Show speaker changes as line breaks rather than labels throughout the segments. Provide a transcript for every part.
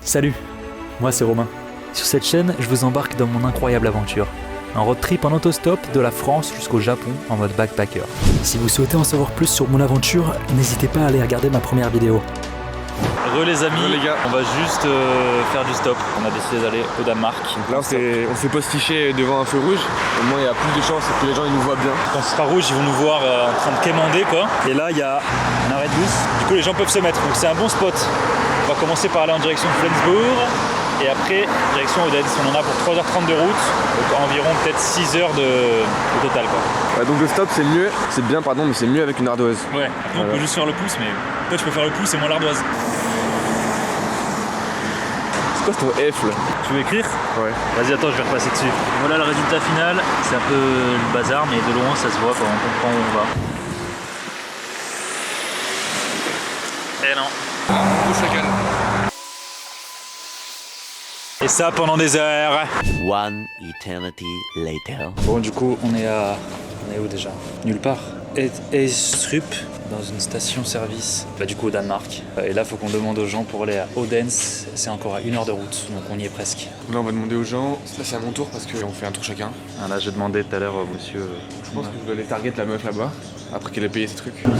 Salut, moi c'est Romain. Sur cette chaîne, je vous embarque dans mon incroyable aventure. Un road trip en autostop de la France jusqu'au Japon en mode backpacker. Si vous souhaitez en savoir plus sur mon aventure, n'hésitez pas à aller regarder ma première vidéo.
Les amis,
les gars.
on va juste faire du stop. On a décidé d'aller au Danemark.
Donc là on s'est postiché devant un feu rouge. Au moins il y a plus de chances que les gens ils nous voient bien.
Quand ce sera rouge, ils vont nous voir en train de quémander quoi. Et là il y a un arrêt de bus. Du coup les gens peuvent se mettre. Donc c'est un bon spot. On va commencer par aller en direction de Flensburg. Et après, direction Odense. On en a pour 3h30 de route. Donc environ peut-être 6 heures au total quoi.
Ouais, donc le stop c'est mieux, c'est bien pardon, mais c'est mieux avec une ardoise.
Ouais, après, on peut juste faire le pouce, mais toi tu peux faire le pouce et moi l'ardoise.
C'est quoi ton F là?
Tu veux écrire?
Ouais.
Vas-y, attends, je vais repasser dessus. Voilà le résultat final. C'est un peu le bazar, mais de loin ça se voit quand on comprend où on va. Eh non. Et ça pendant des heures.
One eternity later.
Bon, du coup, on est où déjà? Nulle part. Estrup, dans une station-service, du coup au Danemark. Et là, il faut qu'on demande aux gens pour aller à Odense. C'est encore à 1 heure de route, donc on y est presque.
Là on va demander aux gens, là c'est à mon tour parce qu'on fait un tour chacun.
Ah, là, j'ai demandé tout à l'heure au monsieur.
Je pense que je dois aller target la meuf là-bas, après qu'elle ait payé ses trucs.
No,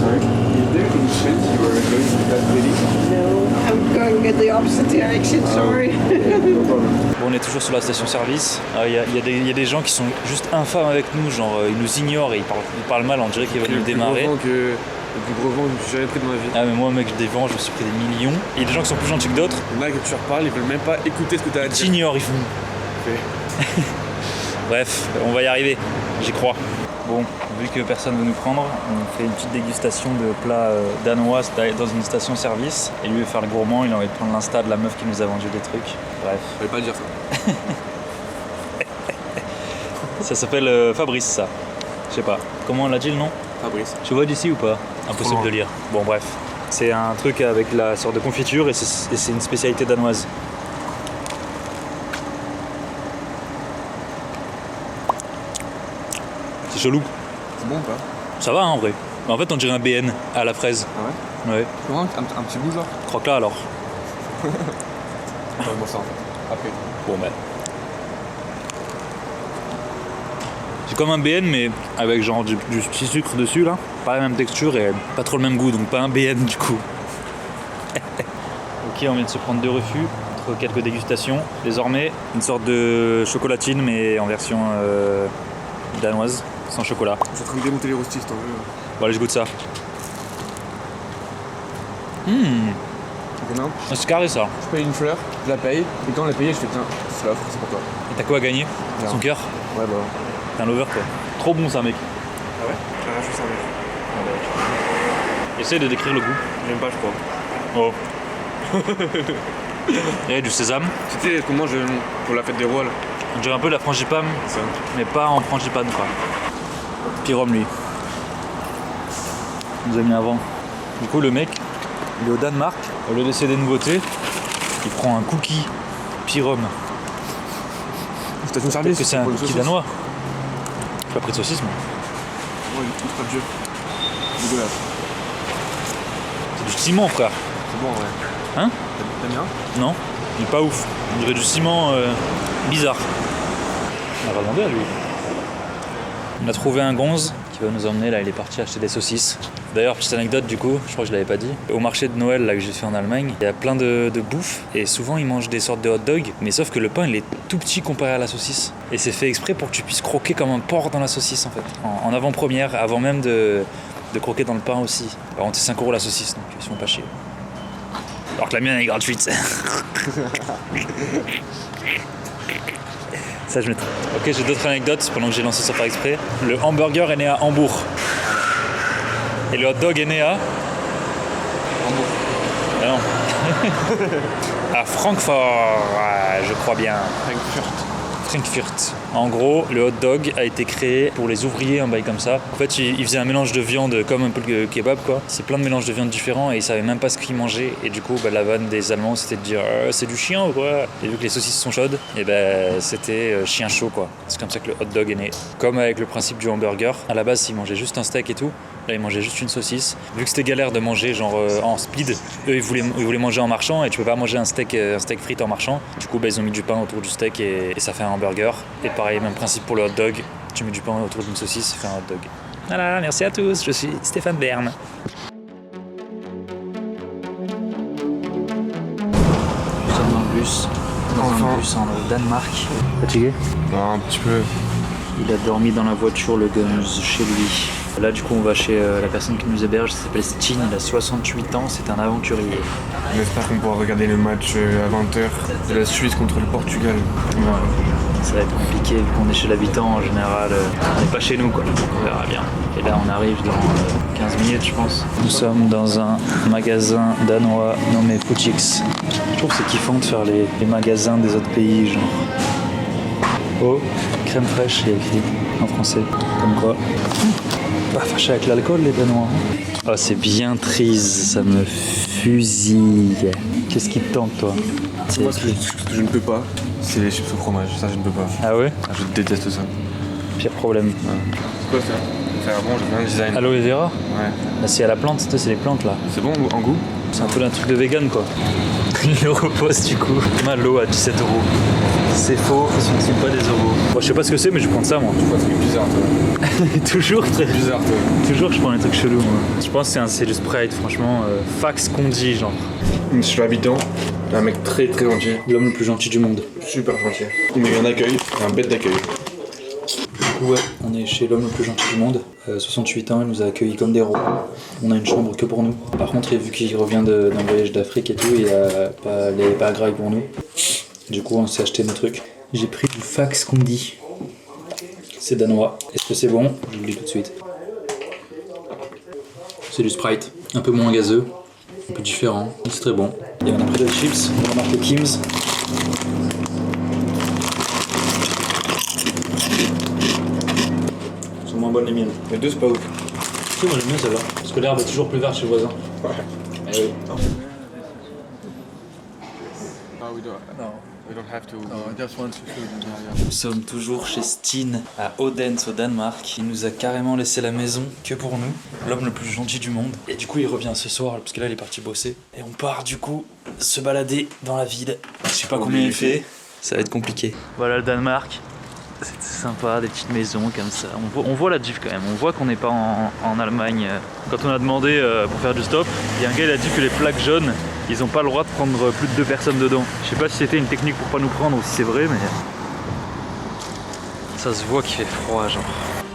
I'm going in the opposite direction, sorry.
Bon, on est toujours sur la station-service. Il y a des gens qui sont juste infâmes avec nous, genre ils nous ignorent et ils parlent mal, on dirait qu'ils veulent nous démarrer.
Le plus gros vent que j'ai jamais pris de ma vie.
Ah mais moi mec, des vents, je me suis pris des millions. Il y a des gens qui sont plus gentils que d'autres.
Il y en a que tu leur parles, ils veulent même pas écouter ce que tu as à dire.
T'ignorent, ils font.
Ok.
Bref, on va y arriver, j'y crois. Bon, vu que personne ne veut nous prendre, on fait une petite dégustation de plats danois dans une station-service. Et lui veut faire le gourmand, il a envie de prendre l'insta de la meuf qui nous a vendu des trucs. Bref.
Je vais pas le dire ça.
Ça s'appelle Fabrice, ça. Je sais pas. Comment on l'a dit le nom?
Fabrice.
Tu vois d'ici ou pas? Impossible de lire. Bon bref. C'est un truc avec la sorte de confiture et c'est une spécialité danoise. C'est chelou.
C'est bon ou pas?
Ça va hein, en vrai. Mais en fait on dirait un BN à la fraise.
Ah ouais?
Ouais.
Comment un petit bout genre?
Croque là alors.
Ouais, bon ça. Après.
Bon ben. C'est comme un BN mais avec genre du petit sucre dessus là. Pas la même texture et pas trop le même goût, donc pas un BN du coup. Ok, on vient de se prendre 2 refus entre quelques dégustations. Désormais, une sorte de chocolatine mais en version danoise, sans chocolat.
Je suis en train de démonter les rostis si t'en veux.
Bon allez, je goûte ça.
Non.
C'est carré ça.
Je paye une fleur, je la paye, et quand on l'a payée, je fais tiens, c'est l'offre, c'est pour toi.
Et t'as quoi à gagner?
Rien.
Son cœur?
Ouais bah.
T'es un lover toi. Trop bon ça mec.
Ah ouais? J'ai rien fait ça mec.
Essaye de décrire le goût.
J'aime pas je crois.
Oh. Il y a du sésame.
C'était ce qu'on mange pour la fête des rois là.
On dirait un peu la frangipane,
C'est ça.
mais pas en frangipane quoi. Pyrom lui. Il nous a mis avant. Du coup le mec, il est au Danemark, au lieu d'essayer des nouveautés, il prend un cookie Pyrom.
Station
Peut-être
service.
que c'est un
pour le
cookie
saucisse.
danois. J'ai pas pris de saucisse moi.
Ouais, il est pas de jeu. Dégueulasse.
C'est du ciment frère.
C'est bon ouais.
Hein?
T'aimes bien?
Non, il est pas ouf. On dirait du ciment bizarre. On va demander à lui. On a trouvé un gonze qui va nous emmener là, il est parti acheter des saucisses. D'ailleurs, petite anecdote du coup, je crois que je l'avais pas dit. Au marché de Noël là que j'ai fait en Allemagne, il y a plein de bouffe et souvent ils mangent des sortes de hot dogs, mais sauf que le pain il est tout petit comparé à la saucisse. Et c'est fait exprès pour que tu puisses croquer comme un porc dans la saucisse en fait. En avant-première, avant même de croquer dans le pain aussi. Par contre, c'est 5 € la saucisse, donc ils se font pas chier. Alors que la mienne est gratuite. Ça je mettrai. Ok, j'ai d'autres anecdotes pendant que j'ai lancé ça par exprès. Le hamburger est né à Hambourg. Et le hot dog est né à
Hambourg.
Ah non. À Francfort, je crois bien. Frankfurt. En gros, le hot dog a été créé pour les ouvriers, un bail comme ça. En fait, ils faisaient un mélange de viande comme un peu le kebab, quoi. C'est plein de mélanges de viande différents et ils savaient même pas ce qu'ils mangeaient. Et du coup, la vanne des Allemands, c'était de dire c'est du chien ou quoi. Et vu que les saucisses sont chaudes, et c'était chien chaud, quoi. C'est comme ça que le hot dog est né. Comme avec le principe du hamburger. À la base, ils mangeaient juste un steak et tout. Là, ils mangeaient juste une saucisse. Vu que c'était galère de manger genre en speed, eux, ils voulaient manger en marchant et tu peux pas manger un steak frites en marchant. Du coup, ils ont mis du pain autour du steak et ça fait un hamburger. Et pareil, même principe pour le hot dog. Tu mets du pain autour d'une saucisse, ça fait un hot dog. Voilà, merci à tous, je suis Stéphane Bern. Nous sommes dans le bus, un bus en Danemark. Fatigué?
Non, un petit peu.
Il a dormi dans la voiture, le Guns, chez lui. Là, du coup, on va chez la personne qui nous héberge, ça s'appelle Steen, il a 68 ans, c'est un aventurier.
On espère qu'on pourra regarder le match à 20h de la Suisse contre le Portugal.
Voilà. Ça va être compliqué vu qu'on est chez l'habitant en général, on n'est pas chez nous quoi, on verra bien. Et là on arrive dans 15 minutes je pense. Nous sommes dans un magasin danois nommé Foochix. Je trouve que c'est kiffant de faire les magasins des autres pays genre. Oh, crème fraîche, il y a écrit en français, comme quoi. Pas fâché avec l'alcool les Danois. Oh c'est bien triste, ça me fusille. Qu'est-ce qui te tente toi?
Moi ce que je ne peux pas, c'est les chips au fromage, ça je ne peux pas.
Ah ouais?
Je déteste ça.
Pire problème.
Ouais. C'est quoi ça? C'est un bon, j'aime bien le design.
Aloe vera?
Ouais.
Là c'est à la plante, c'est les plantes là.
C'est bon en goût?
C'est un peu un truc de vegan quoi. Il repose du coup. L'eau à 17€. C'est faux, ce ne sont pas des euros. Bon, je sais pas ce que c'est mais je vais prendre ça moi.
Tu vois, c'est bizarre toi.
Toujours très
Bizarre toi.
Toujours je prends des trucs chelous moi. Je pense que c'est du Sprite franchement. Fax Condi genre.
Je suis l'habitant, un mec très très gentil.
L'homme le plus gentil du monde.
Super gentil. Il m'a eu un accueil, un bête d'accueil.
Ouais, on est chez l'homme le plus gentil du monde. 68 ans, il nous a accueillis comme des rois. On a une chambre que pour nous. Par contre, vu qu'il revient d'un voyage d'Afrique et tout, il avait pas grave pour nous. Du coup, on s'est acheté nos trucs. J'ai pris du Fax Condi. C'est danois. Est-ce que c'est bon? Je vous le dis tout de suite. C'est du Sprite, un peu moins gazeux, un peu différent. C'est très bon. Et on a pris des chips, on a marqué Kim's. Moins bonnes les miennes.
Les deux c'est pas ouf.
Si, moi j'aime bien celle-là. Parce que l'herbe est toujours plus verte chez le voisin.
Ouais.
Eh oui.
We don't have to.
Nous sommes toujours chez Steen à Odense au Danemark. Il nous a carrément laissé la maison que pour nous. L'homme le plus gentil du monde. Et du coup il revient ce soir parce que là il est parti bosser. Et on part du coup se balader dans la ville. Je sais pas combien il fait. Ça va être compliqué. Voilà le Danemark. C'est sympa, des petites maisons comme ça. On voit la diff quand même, on voit qu'on n'est pas en Allemagne. Quand on a demandé pour faire du stop, il y a un gars il a dit que les plaques jaunes, ils n'ont pas le droit de prendre plus de 2 personnes dedans. Je sais pas si c'était une technique pour pas nous prendre ou si c'est vrai, mais ça se voit qu'il fait froid genre.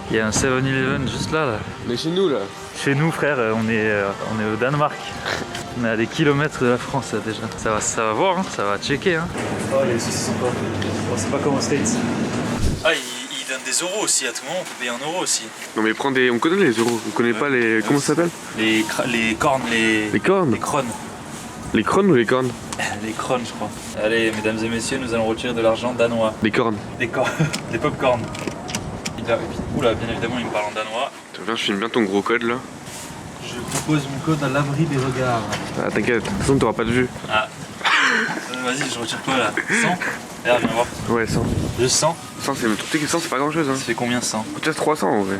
Il y a un 7-Eleven juste là.
On est chez nous là.
Chez nous frère, on est au Danemark. On est à des kilomètres de la France là, déjà. Ça va voir, hein, ça va checker. Hein. Oh les saucisses sont pas. Bon, c'est pas comme aux States. Ah, il donne des euros aussi, à tout moment on peut payer 1 euro aussi.
Non mais prends des. On connaît les euros, on connaît pas les. Comment ça s'appelle?
Les cornes,
Les cornes?
les crones.
Les crônes ou les cornes?
Les crones je crois. Allez mesdames et messieurs, nous allons retirer de l'argent danois.
Les cornes.
Des cornes, des pop-corn. Oula, bien évidemment il me parle en danois.
Viens, je filme bien ton gros code là.
Je propose mon code à l'abri des regards.
Ah t'inquiète, de toute façon t'auras pas de vue.
Ah. Vas-y, je retire quoi là? 100? Regarde, viens voir.
Ouais, 100.
Juste 100?
100 c'est pas grand chose hein.
Ça fait combien 100?
Peut-être 300 en vrai.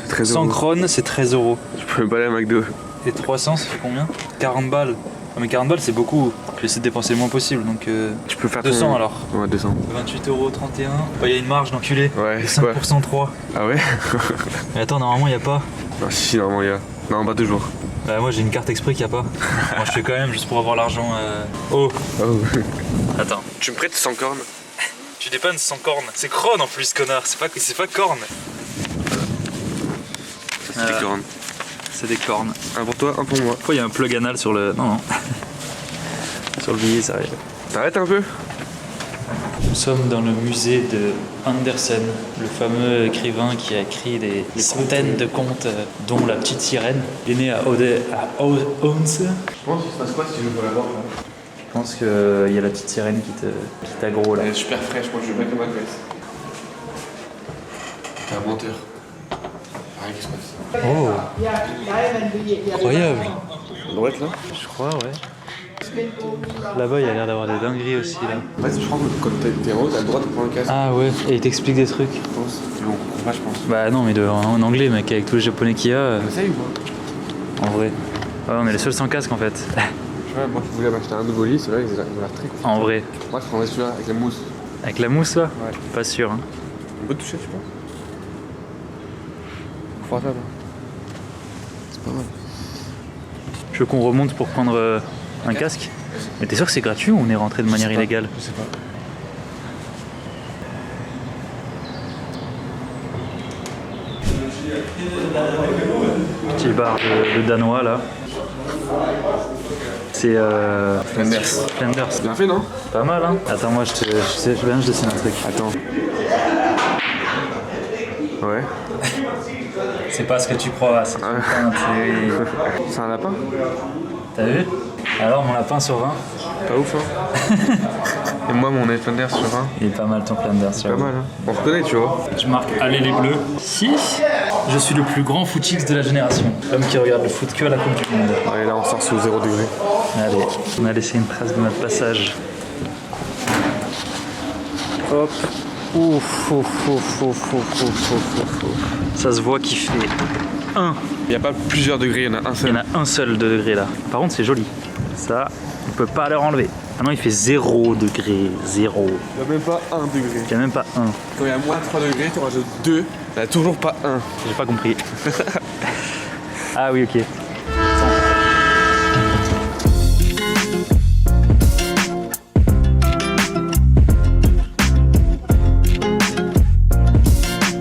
13
100
euros.
krones c'est 13 euros.
Je peux même pas aller à McDo.
Et 300 ça fait combien? 40 balles. Non mais 40 balles c'est beaucoup. Je vais essayer de dépenser le moins possible donc
Tu peux faire
200
ton...
alors.
Ouais 200.
28,31€. Bah y a une marge d'enculé.
Ouais,
De
c'est quoi?
5% 3.
Ah ouais?
Mais attends normalement y a pas.
Non si normalement il y a. Non pas toujours.
Bah moi j'ai une carte exprès qu'il y a pas. Moi je fais quand même juste pour avoir l'argent. Oh.
Oh.
Attends.
Tu me prêtes 100 cornes?
Tu dépannes 100 cornes. C'est crone en plus connard. C'est pas corne.
C'est des cornes.
C'est des cornes.
Un pour toi, un pour moi.
Pourquoi il y a un plug anal sur le... Non. Sur le billet, sérieux.
T'arrêtes un peu?
Nous sommes dans le musée de Andersen, le fameux écrivain qui a écrit des centaines de contes, dont La Petite Sirène. Il est né à Odense.
Je pense qu'il se passe quoi si je veux la voir là?
Je pense qu'il y a la petite sirène qui t'aggro là.
Elle est super fraîche, moi je veux bien que ma graisse. T'es un menteur. Rien qui se passe.
Oh, incroyable.
On doit être là?
Je crois, ouais.
C'est
Là-bas, il y a l'air d'avoir des dingueries aussi là.
En fait, je crois que quand t'es en haut, t'as le droit de prendre un casque.
Ah ouais, et il t'explique des trucs.
Je pense. Mais on comprend pas, je pense.
Bah non, mais en anglais, mec, avec tous les japonais qu'il y a,
On essaye ou pas?
en vrai. Ouais, on est les seuls sans casque en fait.
Je sais pas, moi qui voulais m'acheter un nouveau lit, celui-là, il a l'air très cool.
En vrai.
Moi, je prendrais celui-là avec la mousse.
Avec la mousse là
Ouais.
Pas sûr. Hein.
On peut te toucher, tu penses? Confortable. C'est pas mal.
Je veux qu'on remonte pour prendre un casque. Mais t'es sûr que c'est gratuit ou on est rentré de manière illégale?
Je sais pas.
Petit bar de danois là. C'est
Flanders.
Flanders.
Bien fait, non?
Pas mal hein. Attends, moi je dessine un truc.
Attends. Ouais.
C'est pas ce que tu crois, c'est
C'est un lapin?
T'as vu? Alors mon lapin sur 20?
Pas ouf, hein? Et moi, mon Flanders sur 20.
Il est pas mal ton Flanders sur
Pas mal, hein? On reconnaît, tu vois.
Je marque allez les bleus. Si je suis le plus grand footix de la génération. L'homme qui regarde le foot que à la Coupe du Monde.
Allez, là, on sort sous 0 degré.
Allez, on a laissé une trace de notre passage. Hop. Ouf, ouf, ouf, ouf, ouf, ouf, ouf, ouf. Ça se voit qu'il fait 1.
Il n'y a pas plusieurs degrés, il y en a un
Il
seul.
y en a un seul de degré là. Par contre, c'est joli. Ça, on peut pas leur enlever. Maintenant, il fait 0 degré. 0.
Il n'y a même pas 1 degré.
Il n'y a même pas 1.
Quand il y a moins 3 degrés, tu rajoutes 2. Il n'y a toujours pas 1.
J'ai pas compris. Ah oui, ok.